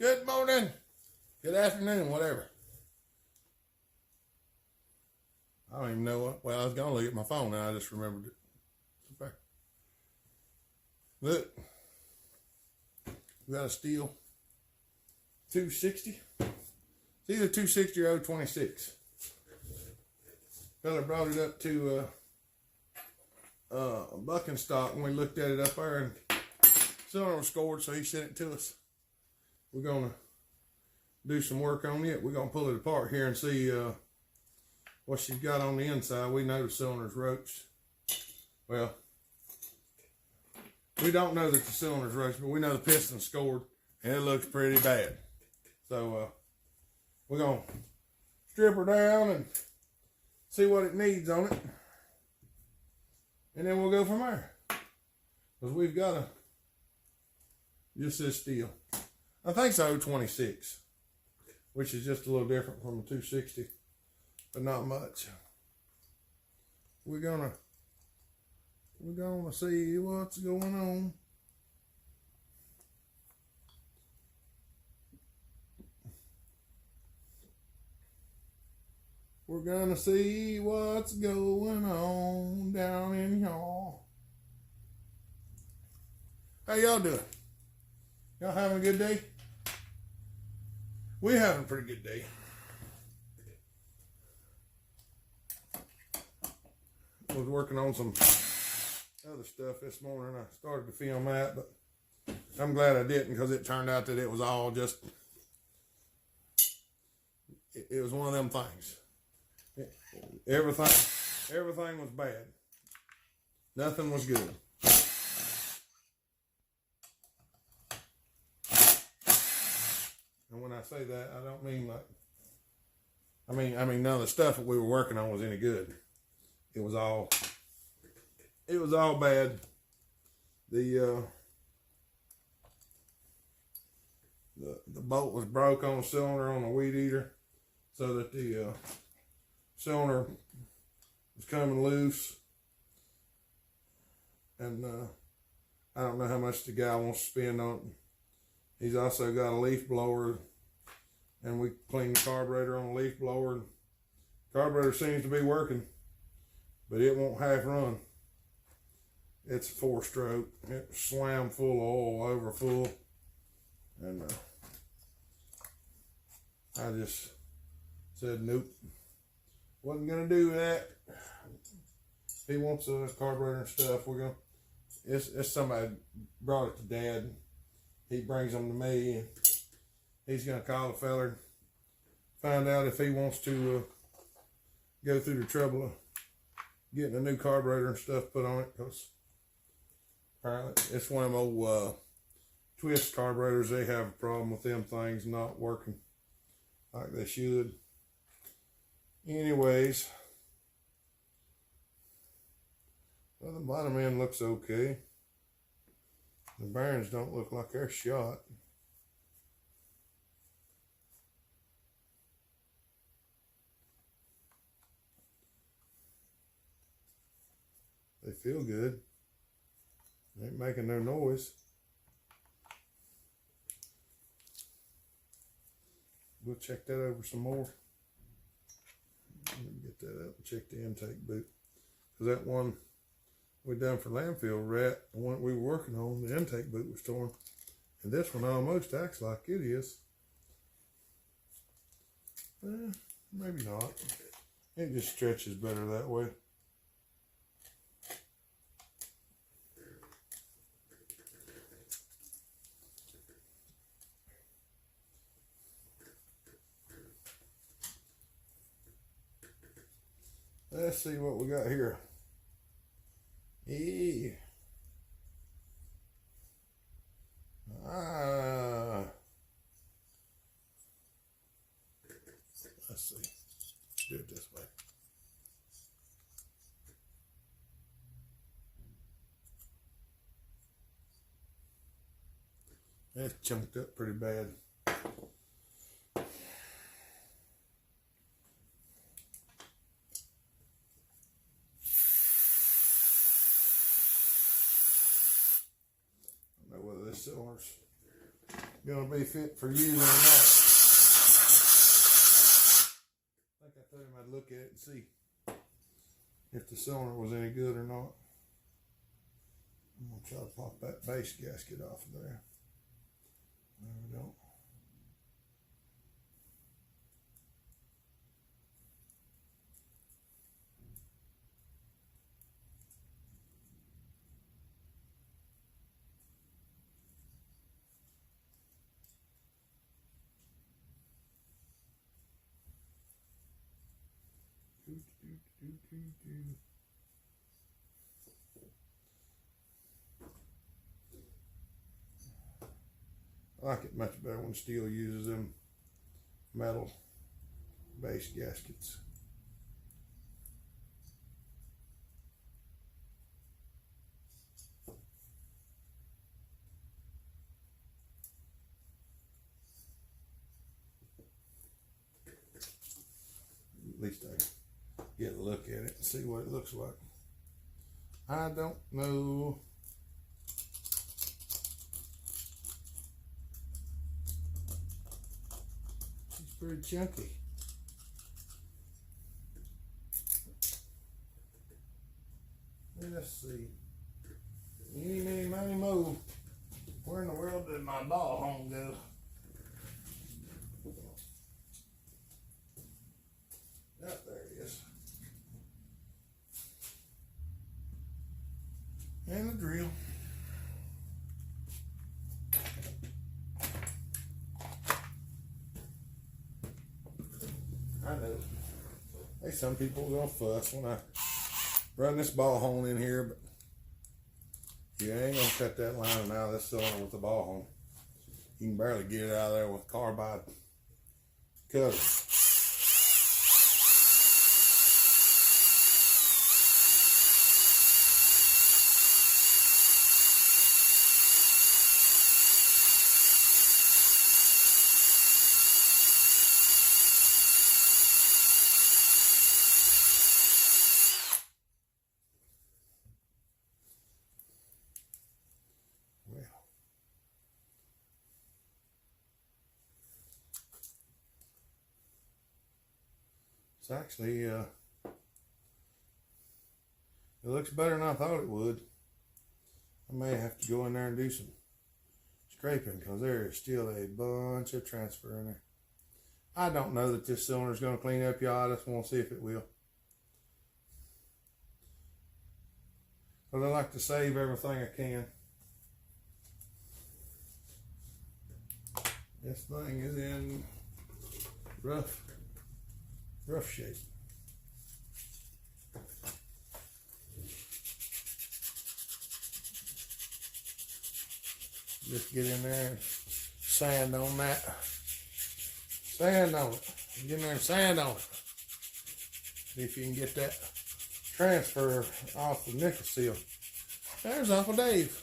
Good morning. Good afternoon, whatever. I don't even know what. Well, I was going to look at my phone and I just remembered it. Okay. Look. We got a Sthil 260. It's either 260 or 026. Fella brought it up to bucking stock when we looked at it up there, and cylinder was scored, so he sent it to us. We're going to do some work on it. We're going to pull it apart here and see what she's got on the inside. We know the cylinder's roached. Well, we don't know that the cylinder's roached, but we know the piston's scored, and it looks pretty bad. So we're going to strip her down and see what it needs on it, and then we'll go from there. Because we've got a, just this Sthil. I think it's 026, which is just a little different from the 260, but not much. We're gonna see what's going on. We're gonna see what's going on down in y'all. How y'all doing? Y'all having a good day? We're having a pretty good day. I was working on some other stuff this morning. I started to film that, but I'm glad I didn't, because it turned out that it was all just, it was one of them things. Everything was bad. Nothing was good. And when I say that, I don't mean like, I mean none of the stuff that we were working on was any good. It was all bad. The bolt was broke on the cylinder on the weed eater, so that the cylinder was coming loose. And I don't know how much the guy wants to spend on it. He's also got a leaf blower, and we cleaned the carburetor on the leaf blower. Carburetor seems to be working, but it won't half run. It's a 4-stroke. It's slammed full of oil, over full. And I just said, nope. Wasn't gonna do that. If he wants a carburetor and stuff, we're gonna, it's somebody brought it to Dad. He brings them to me, and he's gonna call the feller, find out if he wants to go through the trouble of getting a new carburetor and stuff put on it, because apparently it's one of them old twist carburetors. They have a problem with them things not working like they should. Anyways, well, the bottom end looks okay. The bearings don't look like they're shot. They feel good. They ain't making no noise. We'll check that over some more. Let me get that up and check the intake boot. Because that one we done for landfill rat, the one we were working on, the intake boot was torn. And this one almost acts like it is. Maybe not. It just stretches better that way. Let's see what we got here. Let's see. Do it this way. That's chunked up pretty bad. cylinder's gonna be fit for using or not. I think I told him I'd look at it and see if the cylinder was any good or not. I'm gonna try to pop that base gasket off of there. There we go. I like it much better when Sthil uses them metal base gaskets. At least I get a look at it and see what it looks like. I don't know. It's pretty chunky. Let's see. Eeny, meeny, miny, mo. Where in the world did my ball home go? Oh, there it is. And the drill. I know. Hey, some people are gonna fuss when I run this ball hole in here, but you ain't gonna cut that lining out of this cylinder with the ball hole. You can barely get it out of there with carbide cutter. It's actually, it looks better than I thought it would. I may have to go in there and do some scraping because there is still a bunch of transfer in there. I don't know that this cylinder is going to clean up, y'all. I just want to see if it will. But I like to save everything I can. This thing is in rough shape. Just get in there and sand on that. Sand on it. Get in there and sand on it. See if you can get that transfer off the nickel seal. There's Uncle Dave.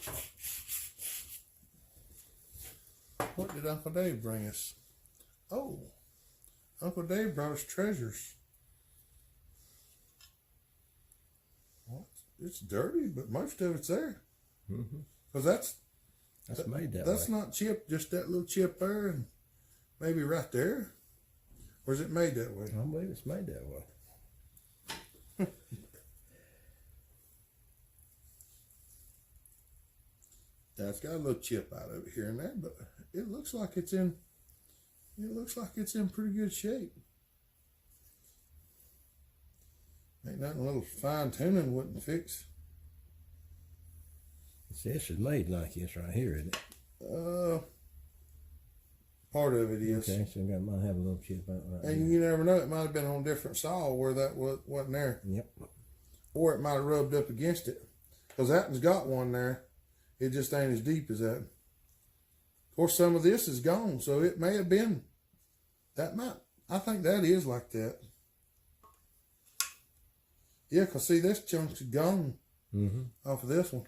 What did Uncle Dave bring us? Oh, Uncle Dave brought us treasures. What? It's dirty, but most of it's there. Because that's made that way. That's not chipped, just that little chip there and maybe right there. Or is it made that way? I believe it's made that way. Yeah, it's got a little chip out of it here and there, but it looks like it's in pretty good shape. Ain't nothing a little fine tuning wouldn't fix. This is made like this right here, isn't it? Part of it is. Okay, so it might have a little chip out right and there. You never know, it might have been on different saw where that wasn't there. Yep. Or it might have rubbed up against it. Because that one's got one there. It just ain't as deep as that. Of course, some of this is gone, so it may have been. I think that is like that. Yeah, because see, this chunk's gone off of this one.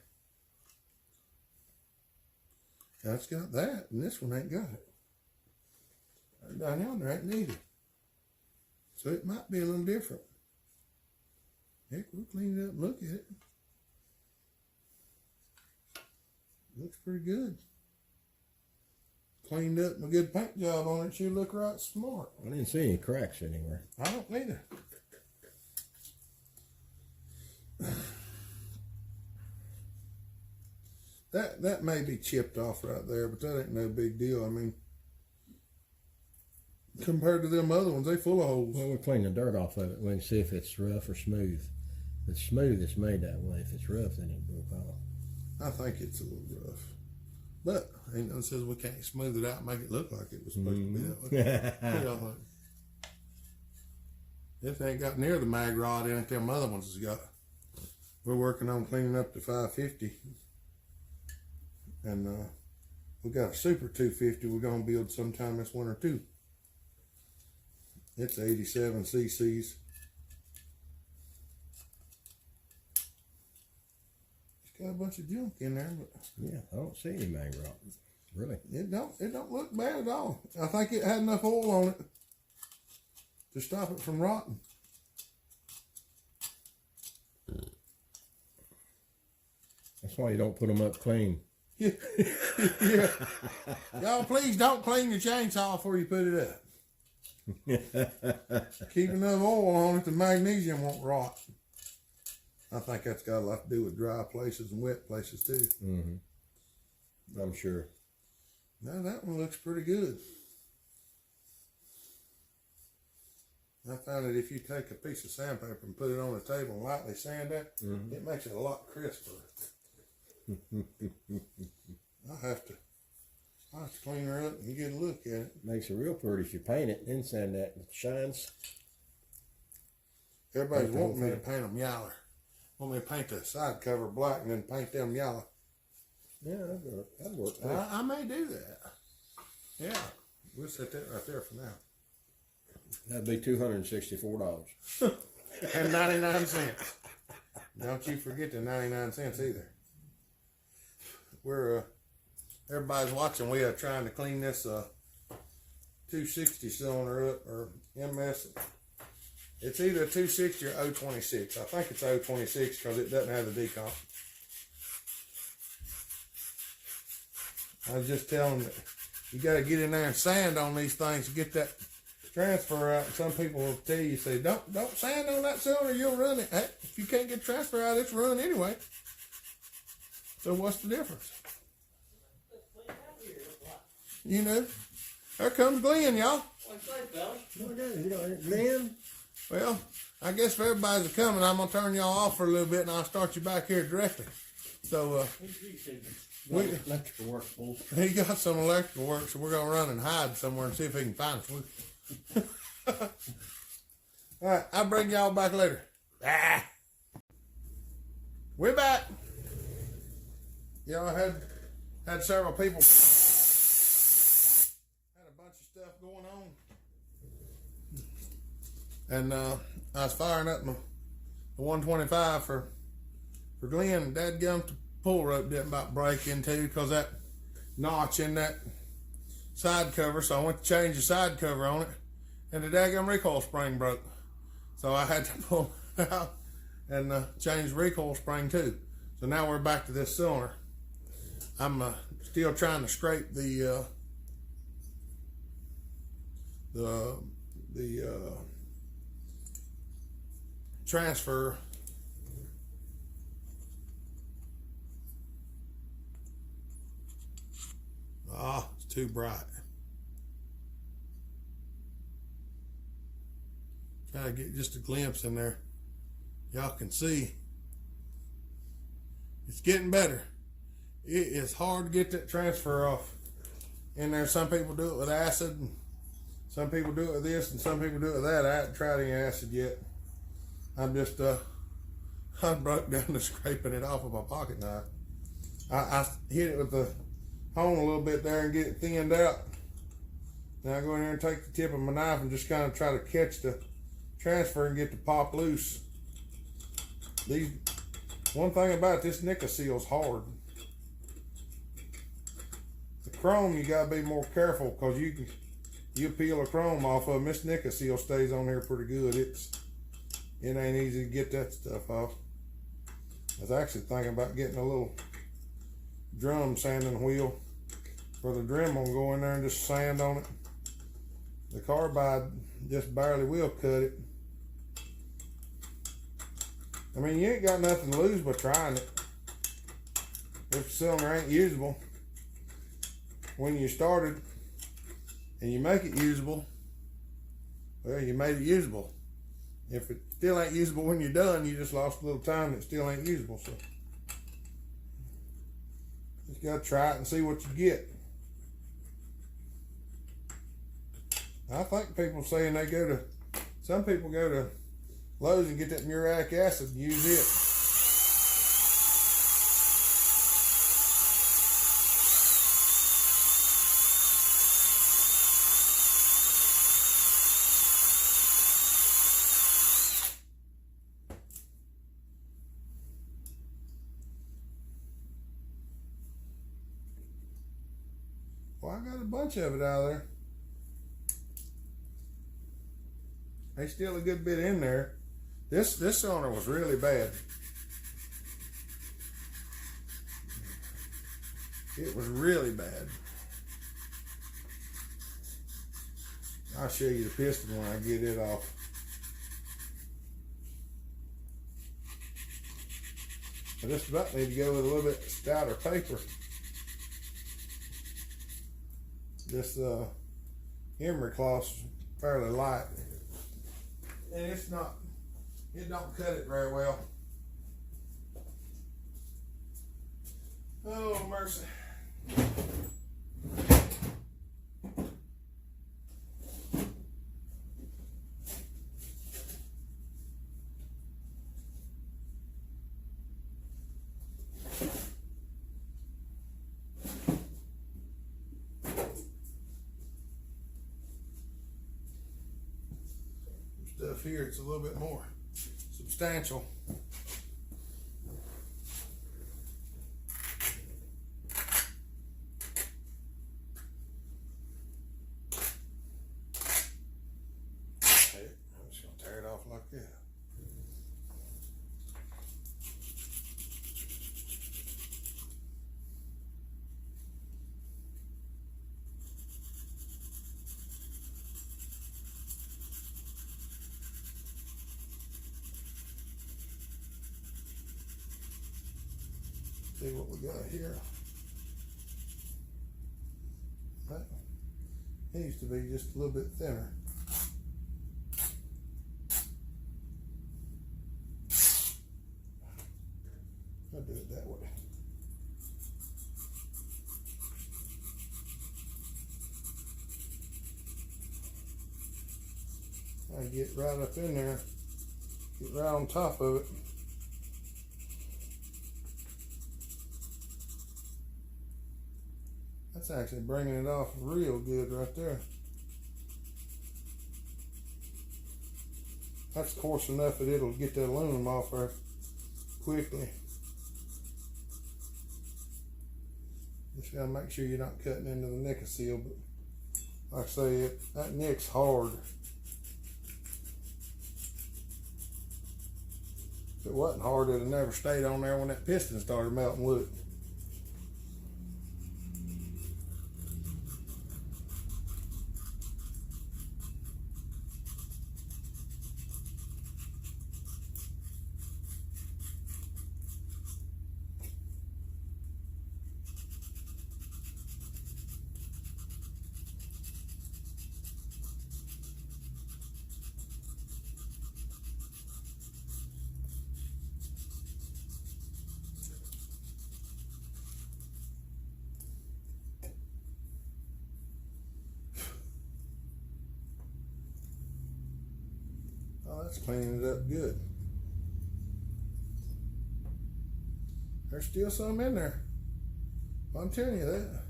That's got that, and this one ain't got it. Down yonder ain't neither. So it might be a little different. Heck, we'll clean it up and look at it. Looks pretty good. cleaned up and a good paint job on it, she'd look right smart. I didn't see any cracks anywhere. I don't either. That may be chipped off right there, but that ain't no big deal. I mean, compared to them other ones, they full of holes. Well, we'll clean the dirt off of it. We can see if it's rough or smooth. If it's smooth, it's made that way. If it's rough, then it broke off. I think it's a little rough. But ain't nothing says we can't smooth it out and make it look like it was supposed to be that way. You know, this ain't got near the mag rod in it them other ones has got. We're working on cleaning up the 550. And we got a Super 250 we're going to build sometime this winter too. It's 87 cc's. It's got a bunch of junk in there, but yeah, I don't see any mag rod. Really? It don't look bad at all. I think it had enough oil on it to stop it from rotting. That's why you don't put them up clean. Yeah. Y'all please don't clean your chainsaw before you put it up. Keep enough oil on it, the magnesium won't rot. I think that's got a lot to do with dry places and wet places too. Mm-hmm. I'm sure. Now that one looks pretty good. I found that if you take a piece of sandpaper and put it on the table and lightly sand that, it makes it a lot crisper. I'll have to clean her up and get a look at it. Makes it real pretty if you paint it, then sand that. It shines. Everybody's wanting me to paint them yaller. Want me to paint the side cover black and then paint them yellow. Yeah, that'd work. I may do that. Yeah, we'll set that right there for now. That'd be $264. And 99 cents. Don't you forget the 99 cents either. We're everybody's watching. We are trying to clean this 260 cylinder up, or MS. It's either 260 or 026. I think it's 026 because it doesn't have the decomp. I was just telling them that you got to get in there and sand on these things to get that transfer out. Some people will tell you, say, don't sand on that cylinder, you'll run it. Hey, if you can't get transfer out, it's run anyway. So what's the difference? You know, there comes Glenn, y'all. Glenn? Well, I guess if everybody's coming, I'm gonna turn y'all off for a little bit, and I'll start you back here directly. So, electrical work, he got some electrical work, so we're gonna run and hide somewhere and see if he can find us. All right, I'll bring y'all back later. We're back. Y'all had several people had a bunch of stuff going on, and I was firing up the 125 for Glenn. Dadgum, the pull rope didn't about break into because that notch in that side cover. So I went to change the side cover on it, and the dadgum recoil spring broke. So I had to pull it out and change the recoil spring too. So now we're back to this cylinder. I'm still trying to scrape the transfer it's too bright. Try to get just a glimpse in there. Y'all can see it's getting better. It is hard to get that transfer off in there. Some people do it with acid, and some people do it with this, and some people do it with that. I haven't tried any acid yet. I'm just I broke down to scraping it off with my pocket knife. I hit it with the hone a little bit there and get it thinned out. Now I go in here and take the tip of my knife and just kind of try to catch the transfer and get the pop loose. One thing about this nickel seal's hard. The chrome, you gotta be more careful because you peel a chrome off of them. This nickel seal stays on here pretty good. It ain't easy to get that stuff off. I was actually thinking about getting a little drum sanding wheel for the Dremel and go in there and just sand on it. The carbide just barely will cut it. I mean, you ain't got nothing to lose by trying it. If the cylinder ain't usable when you started and you make it usable, well, you made it usable. If it still ain't usable when you're done, you just lost a little time that still ain't usable. So just gotta try it and see what you get. I think people saying some people go to Lowe's and get that muriatic acid and use it. Well, I got a bunch of it out of there. There's still a good bit in there. This cylinder was really bad. It was really bad. I'll show you the piston when I get it off. I just about need to go with a little bit stouter paper. This emery cloth's fairly light, and it don't cut it very well. Oh, mercy. Stuff here, it's a little bit more substantial. Okay, I'm just gonna tear it off like that. See what we got here. That needs to be just a little bit thinner. I'll do it that way. I get right up in there, get right on top of it. That's actually bringing it off real good right there. That's coarse enough that it'll get that aluminum off there quickly. Just gotta make sure you're not cutting into the nick seal, but like I say, that nick's hard. If it wasn't hard, it'd have never stayed on there when that piston started melting, would it? Oh, that's cleaning it up good. There's still some in there. I'm telling you that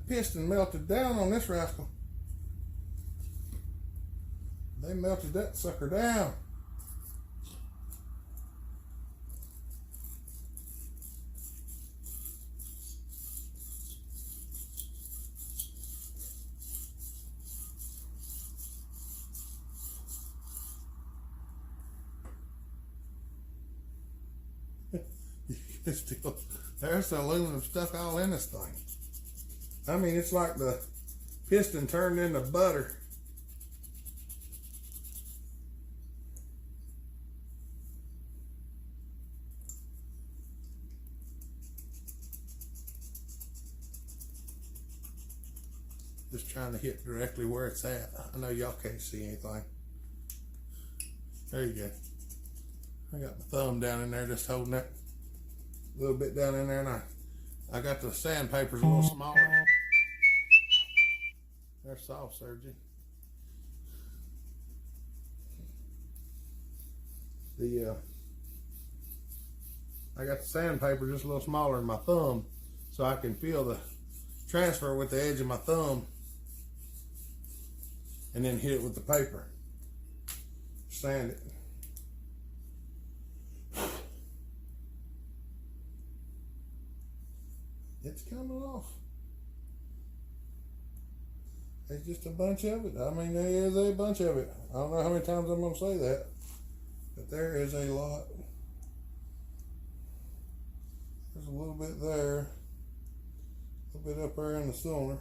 piston melted down on this rascal. They melted that sucker down. Still, there's the aluminum stuff all in this thing. I mean, it's like the piston turned into butter. Just trying to hit directly where it's at. I know y'all can't see anything. There you go. I got my thumb down in there just holding that a little bit down in there, and I got the sandpapers a little smaller. They're soft, Sergi. I got the sandpaper just a little smaller than my thumb, so I can feel the transfer with the edge of my thumb, and then hit it with the paper. Sand it. It's coming off. It's just a bunch of it. I mean, there is a bunch of it. I don't know how many times I'm going to say that, but there is a lot. There's a little bit there, a little bit up there in the cylinder.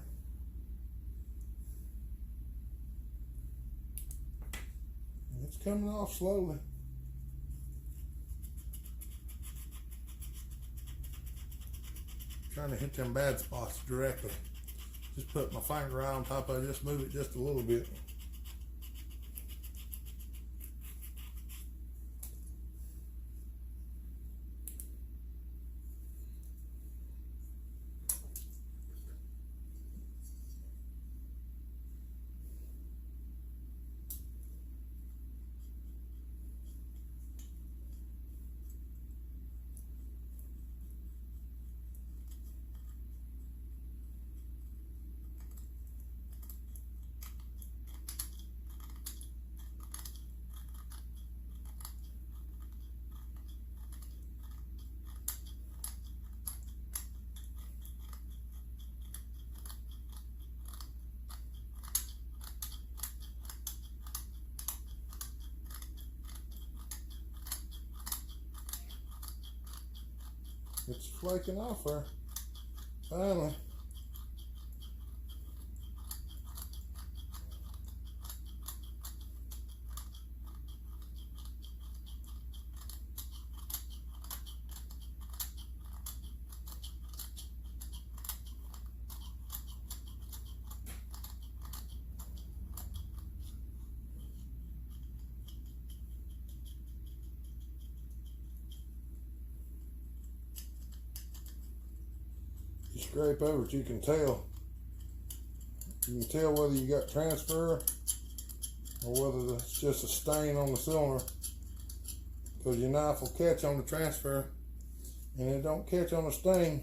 And it's coming off slowly. Trying to hit them bad spots directly. Just put my finger right on top of it, just move it just a little bit. It's flaking off there. Finally. You scrape over it, you can tell. You can tell whether you got transfer or whether it's just a stain on the cylinder, because your knife will catch on the transfer and it don't catch on the stain.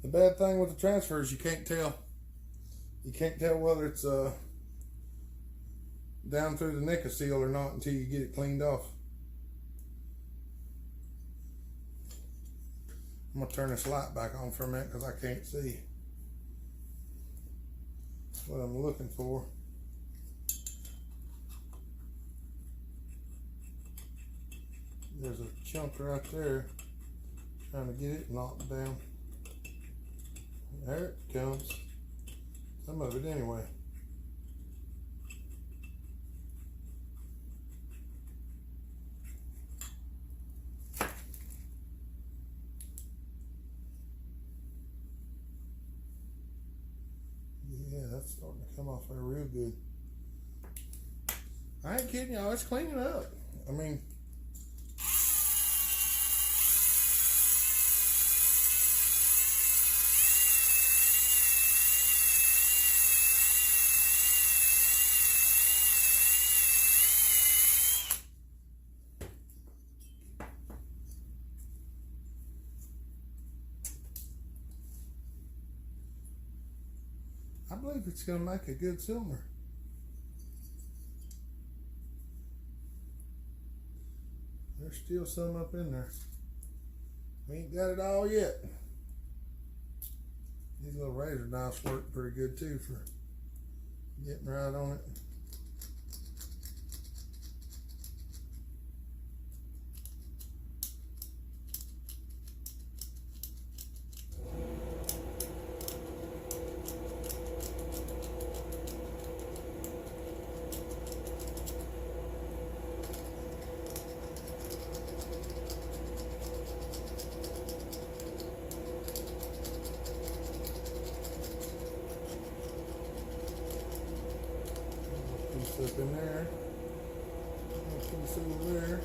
The bad thing with the transfer is you can't tell. You can't tell whether it's down through the nickel seal or not until you get it cleaned off. I'm gonna turn this light back on for a minute because I can't see what I'm looking for. There's a chunk right there. Trying to get it knocked down. There it comes. Some of it anyway. Yeah, that's starting to come off there real good. I ain't kidding y'all, it's cleaning up. I mean, I believe it's going to make a good cylinder. There's still some up in there. We ain't got it all yet. These little razor knives work pretty good too for getting right on it. Piece up in there. Piece over there.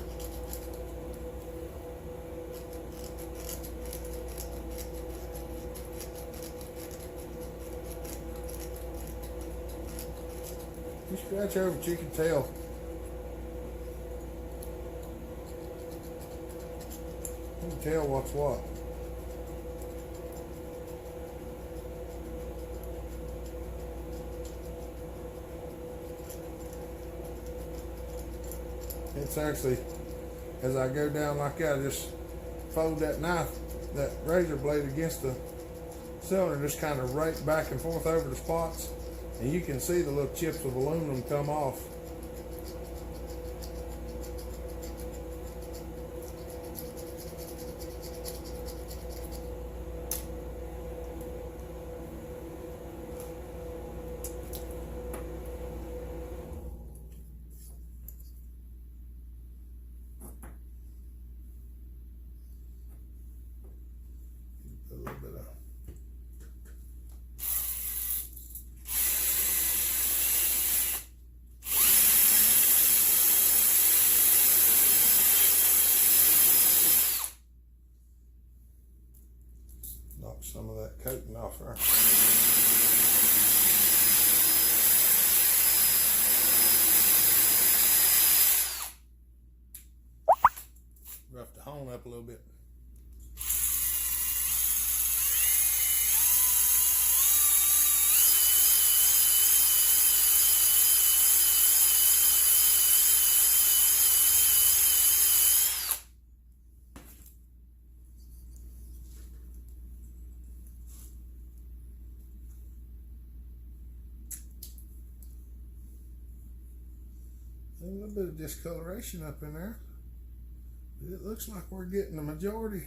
You scratch over it, you can tell. You can tell what's what. It's actually, as I go down like that, I just fold that knife, that razor blade against the cylinder, just kind of rake back and forth over the spots, and you can see the little chips of aluminum come off. A little bit of knock some of that coating off there. Rough the hone up a little bit. A little bit of discoloration up in there. It looks like we're getting the majority.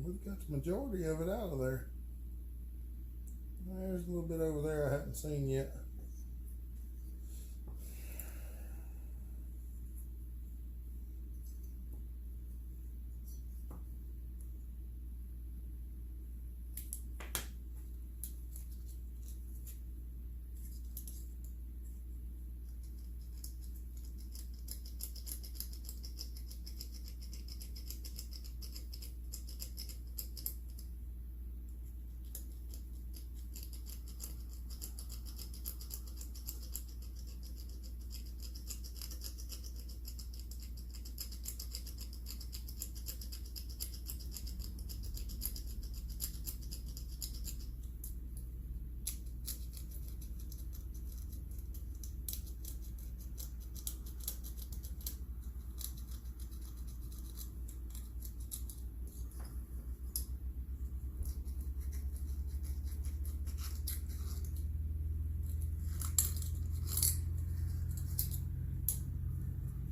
We've got the majority of it out of there. There's a little bit over there I haven't seen yet.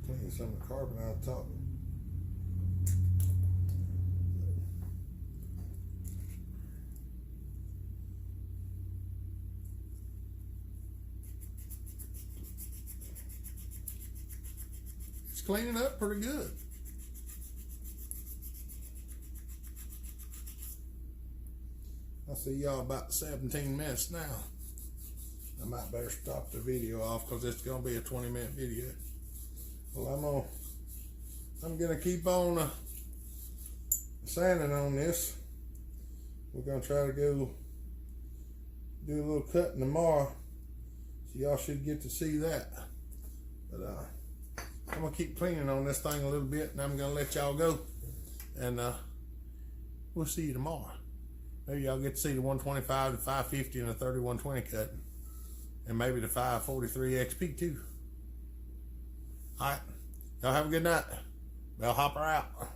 Clean some of the carbon out the top. It's cleaning up pretty good. I see y'all about 17 minutes now. I might better stop the video off because it's gonna be a 20-minute video. Well, I'm gonna keep on sanding on this. We're gonna try to go do a little cutting tomorrow, so y'all should get to see that. But I'm gonna keep cleaning on this thing a little bit, and I'm gonna let y'all go. And we'll see you tomorrow. Maybe y'all get to see the 125, the 550, and the 3120 cut. and maybe the 543 XP too. All right, y'all have a good night. Bellhopper out.